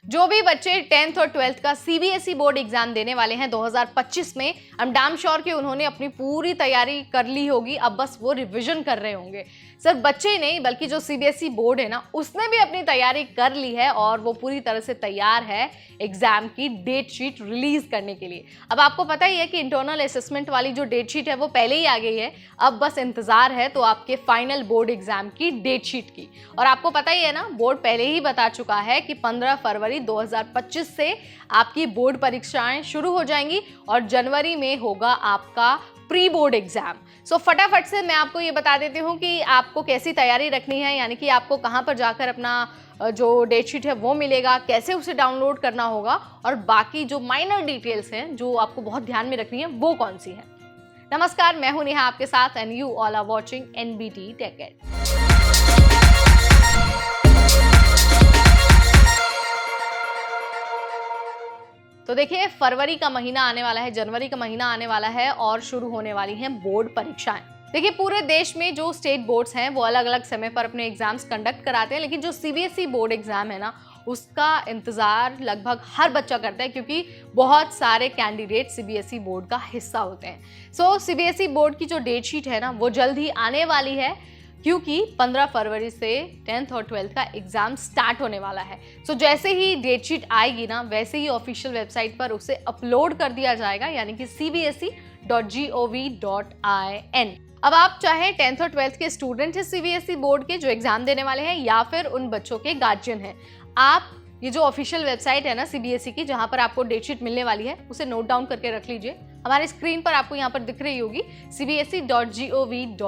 जो भी बच्चे 10th और 12th का सीबीएसई बोर्ड एग्जाम देने वाले हैं 2025 में, आई एम डैम श्योर कि उन्होंने अपनी पूरी तैयारी कर ली होगी, अब बस वो रिवीजन कर रहे होंगे। सिर्फ बच्चे ही नहीं बल्कि जो सीबीएसई बोर्ड है ना, उसने भी अपनी तैयारी कर ली है और वो पूरी तरह से तैयार है एग्जाम की डेट शीट रिलीज करने के लिए। अब आपको पता ही है कि इंटरनल असेसमेंट वाली जो डेट शीट है वो पहले ही आ गई है, अब बस इंतजार है तो आपके फाइनल बोर्ड एग्जाम की डेट शीट की। और आपको पता ही है ना, बोर्ड पहले ही बता चुका है कि 15 फरवरी 2025 से आपकी बोर्ड परीक्षाएं शुरू हो जाएंगी और जनवरी में होगा आपका प्री बोर्ड एग्जाम। सो फटाफट से मैं आपको ये बता देती हूँ कि आपको कैसी तैयारी रखनी है, यानी कि आपको कहाँ पर जाकर अपना जो डेट शीट है वो मिलेगा, कैसे उसे डाउनलोड करना होगा और बाकी जो माइनर डिटेल्स हैं जो आपको बहुत ध्यान में रखनी है वो कौन सी है। नमस्कार, मैं हूं नेहा आपके साथ and you all are watching NBT tech ed. तो देखिए, फरवरी का महीना आने वाला है, जनवरी का महीना आने वाला है और शुरू होने वाली हैं बोर्ड परीक्षाएं। देखिए, पूरे देश में जो स्टेट बोर्ड्स हैं वो अलग अलग समय पर अपने एग्जाम्स कंडक्ट कराते हैं, लेकिन जो सीबीएसई बोर्ड एग्जाम है ना, उसका इंतजार लगभग हर बच्चा करता है क्योंकि बहुत सारे कैंडिडेट सीबीएसई बोर्ड का हिस्सा होते हैं। सो सीबीएसई बोर्ड की जो डेट शीट है ना, वो जल्द ही आने वाली है क्योंकि 15 फरवरी से 10th और 12th का एग्जाम स्टार्ट होने वाला है। सो जैसे ही डेट शीट आएगी ना, वैसे ही ऑफिशियल वेबसाइट पर उसे अपलोड कर दिया जाएगा, यानी कि cbse.gov.in। अब आप चाहे 10th और 12th के स्टूडेंट हैं सीबीएसई बोर्ड के जो एग्जाम देने वाले हैं, या फिर उन बच्चों के गार्जियन हैं, आप ये जो ऑफिशियल वेबसाइट है ना सीबीएसई की, जहां पर आपको डेट शीट मिलने वाली है, उसे नोट डाउन करके रख लीजिए। हमारे स्क्रीन पर आपको यहाँ पर दिख रही होगी cbse.gov.in।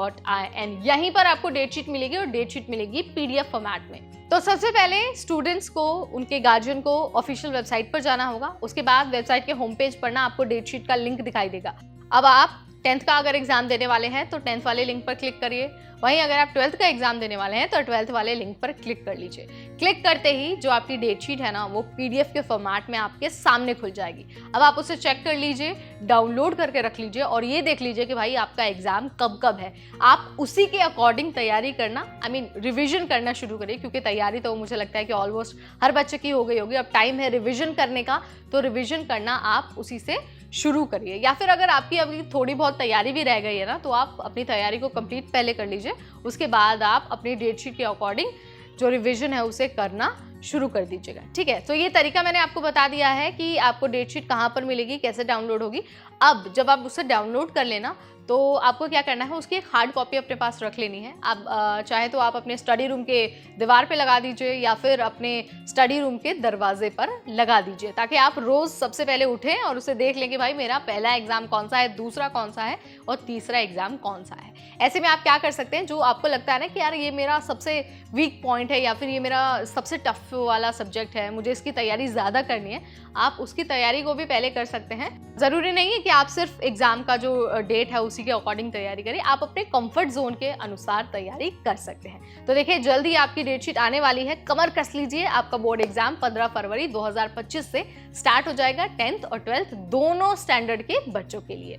यहीं पर आपको डेट शीट मिलेगी और डेट शीट मिलेगी पीडीएफ फॉर्मेट में। तो सबसे पहले स्टूडेंट्स को, उनके गार्जियन को ऑफिशियल वेबसाइट पर जाना होगा। उसके बाद वेबसाइट के होम पेज पर ना आपको डेट शीट का लिंक दिखाई देगा। अब आप 10th का अगर एग्जाम देने वाले हैं तो 10th वाले लिंक पर क्लिक करिए, वहीं अगर आप 12th का एग्जाम देने वाले हैं तो 12th वाले लिंक पर क्लिक कर लीजिए। क्लिक करते ही जो आपकी डेट शीट है ना, वो पीडीएफ के फॉर्मेट में आपके सामने खुल जाएगी। अब आप उसे चेक कर लीजिए, डाउनलोड करके रख लीजिए और ये देख लीजिए कि भाई आपका एग्जाम कब कब है। आप उसी के अकॉर्डिंग तैयारी करना, रिविजन करना शुरू करिए, क्योंकि तैयारी तो मुझे लगता है कि ऑलमोस्ट हर बच्चे की हो गई होगी। अब टाइम है रिविजन करने का, तो रिविजन करना आप उसी से शुरू करिए। या फिर अगर आपकी अभी थोड़ी बहुत तैयारी भी रह गई है ना, तो आप अपनी तैयारी को कंप्लीट पहले कर लीजिए, उसके बाद आप अपनी डेट शीट के अकॉर्डिंग जो रिवीजन है उसे करना शुरू कर दीजिएगा। ठीक है, तो ये तरीका मैंने आपको बता दिया है कि आपको डेट शीट कहाँ पर मिलेगी, कैसे डाउनलोड होगी। अब जब आप उसे डाउनलोड कर लेना तो आपको क्या करना है, उसकी एक हार्ड कॉपी अपने पास रख लेनी है। आप चाहे तो आप अपने स्टडी रूम के दीवार पे लगा दीजिए या फिर अपने स्टडी रूम के दरवाजे पर लगा दीजिए, ताकि आप रोज़ सबसे पहले उठें और उसे देख लें कि भाई मेरा पहला एग्जाम कौन सा है, दूसरा कौन सा है और तीसरा एग्जाम कौन सा है। ऐसे में आप क्या कर सकते हैं, जो आपको लगता है ना कि यार ये मेरा सबसे वीक पॉइंट है या फिर ये मेरा सबसे टफ वाला सब्जेक्ट है, मुझे इसकी तैयारी ज़्यादा करनी है, आप उसकी तैयारी को भी पहले कर सकते हैं। ज़रूरी नहीं है कि आप सिर्फ एग्जाम का जो डेट है उसी के अकॉर्डिंग तैयारी करें, आप अपने कंफर्ट जोन के अनुसार तैयारी कर सकते हैं। तो देखिए, जल्द ही आपकी डेट शीट आने वाली है, कमर कस लीजिए। आपका बोर्ड एग्जाम 15 फरवरी 2025 से स्टार्ट हो जाएगा 10th और 12th दोनों स्टैंडर्ड के बच्चों के लिए।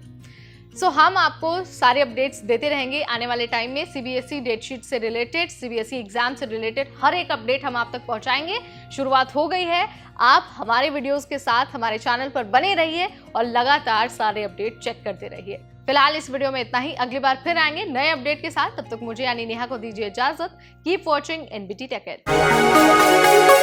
सो हम आपको सारे अपडेट्स देते रहेंगे आने वाले टाइम में। सीबीएसई डेट शीट से रिलेटेड, सीबीएसई एग्जाम से रिलेटेड हर एक अपडेट हम आप तक पहुंचाएंगे। शुरुआत हो गई है, आप हमारे वीडियोस के साथ हमारे चैनल पर बने रहिए और लगातार सारे अपडेट चेक करते रहिए। फिलहाल इस वीडियो में इतना ही, अगली बार फिर आएंगे नए अपडेट के साथ। तब तक मुझे यानी नेहा को दीजिए इजाजत। Keep watching NBT tech add.